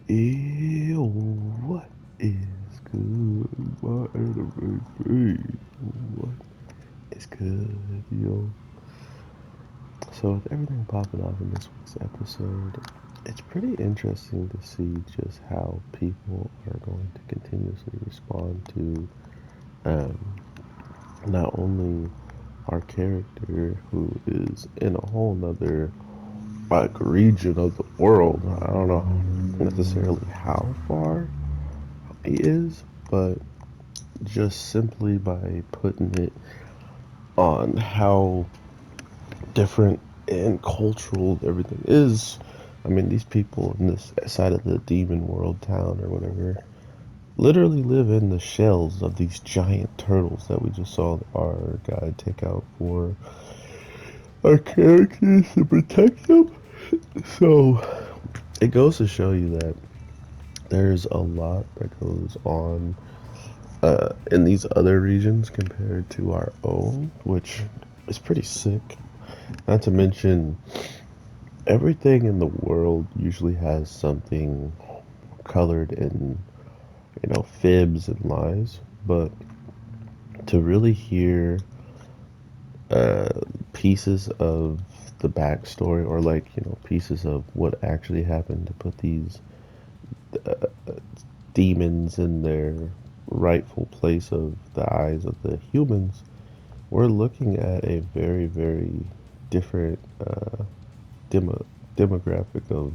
Ew, what is good? My anime face. What is good, yo? So with everything popping off in this week's episode, it's pretty interesting to see just how people are going to continuously respond to um, not only our character who is in a whole nother like region of the world. I don't know necessarily how far he is, but just simply by putting it on how different and cultural everything is. I mean, these people in this side of the demon world town or whatever literally live in the shells of these giant turtles that we just saw our guy take out for our characters to protect them. So it goes to show you that there's a lot that goes on in these other regions compared to our own, which is pretty sick. Not to mention, everything in the world usually has something colored in, fibs and lies. But to really hear uh, pieces of the backstory or, like, pieces of what actually happened to put these uh, demons in their rightful place of the eyes of the humans, we're looking at a very, very different demo- demographic of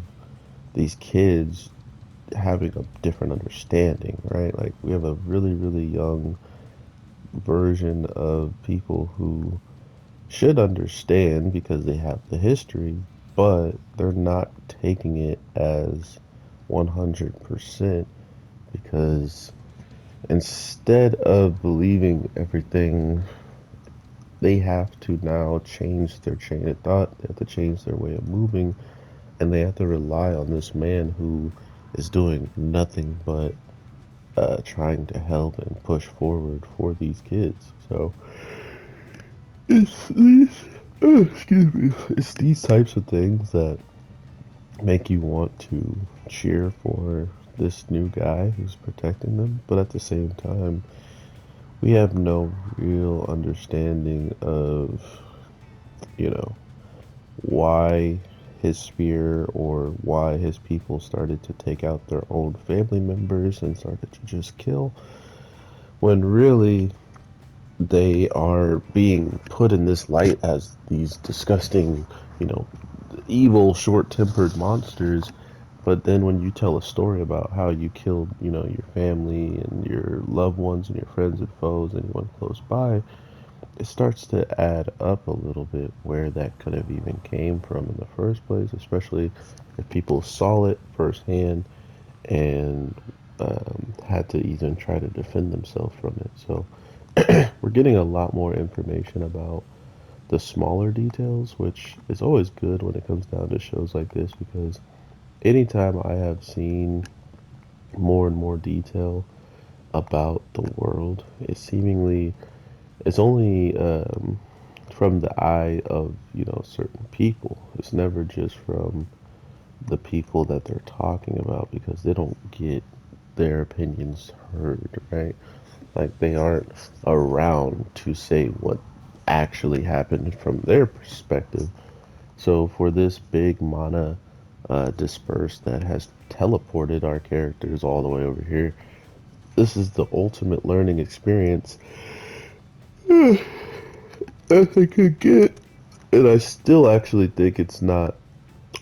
these kids having a different understanding, right? Like, we have a really, really young version of people who should understand because they have the history, but they're not taking it as 100% because instead of believing everything, they have to now change their chain of thought, they have to change their way of moving, and they have to rely on this man who is doing nothing but trying to help and push forward for these kids. So it's these, excuse me, it's these types of things that make you want to cheer for this new guy who's protecting them, but at the same time, we have no real understanding of, you know, why his spear or why his people started to take out their own family members and started to just kill when really they are being put in this light as these disgusting, you know, evil, short-tempered monsters. But then when you tell a story about how you killed, your family and your loved ones and your friends and foes, anyone close by, it starts to add up a little bit where that could have even came from in the first place, especially if people saw it firsthand and had to even try to defend themselves from it. So we're getting a lot more information about the smaller details, which is always good when it comes down to shows like this because anytime I have seen more and more detail about the world, it's only from the eye of certain people. It's never just from the people that they're talking about because they don't get their opinions heard, right? Like, they aren't around to say what actually happened from their perspective. So for this big mana disperse that has teleported our characters all the way over here, this is the ultimate learning experience that they could get. And I still actually think it's not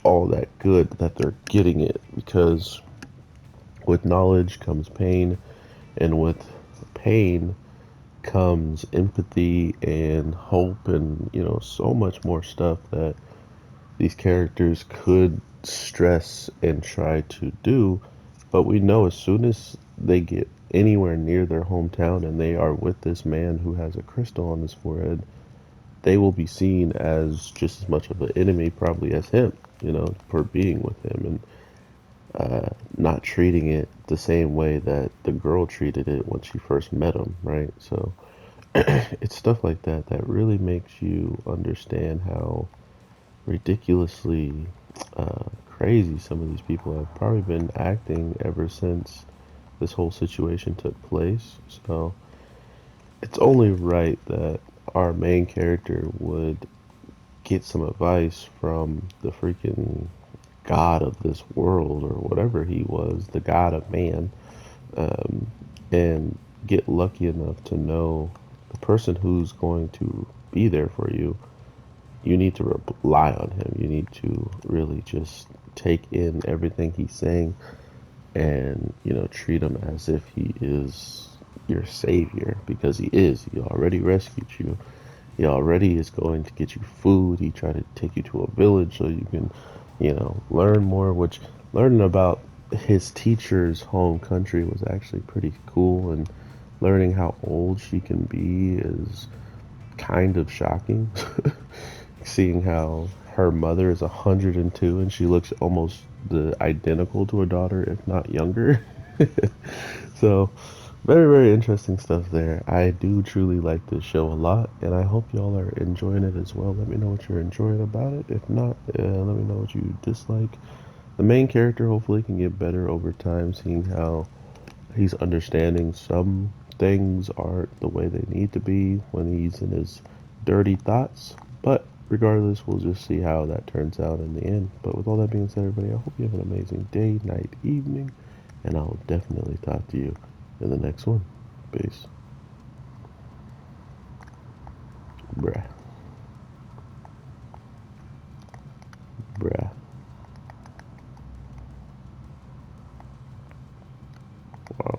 all that good that they're getting it because with knowledge comes pain, and with pain comes empathy and hope and so much more stuff that these characters could stress and try to do, but we know as soon as they get anywhere near their hometown and they are with this man who has a crystal on his forehead, they will be seen as just as much of an enemy probably as him, for being with him and not treating it the same way that the girl treated it when she first met him, right? So it's stuff like that that really makes you understand how ridiculously crazy some of these people have probably been acting ever since this whole situation took place. So it's only right that our main character would get some advice from the freaking god of this world or whatever he was, the god of man, um, and get lucky enough to know the person who's going to be there for you. You need to rely on him. You need to really just take in everything he's saying and, treat him as if he is your savior because he is. He already rescued you. He already is going to get you food. He tried to take you to a village so you can, learn more, which learning about his teacher's home country was actually pretty cool, and learning how old she can be is kind of shocking. Seeing how her mother is 102 and she looks almost the identical to her daughter, if not younger. So, very, very interesting stuff there. I do truly like this show a lot, and I hope y'all are enjoying it as well. Let me know what you're enjoying about it. If not, let me know what you dislike. The main character hopefully can get better over time, seeing how he's understanding some things aren't the way they need to be when he's in his dirty thoughts. But regardless, we'll just see how that turns out in the end. But with all that being said, everybody, I hope you have an amazing day, night, evening, and I'll definitely talk to you in the next one. Peace. Bruh. Bruh. Wow.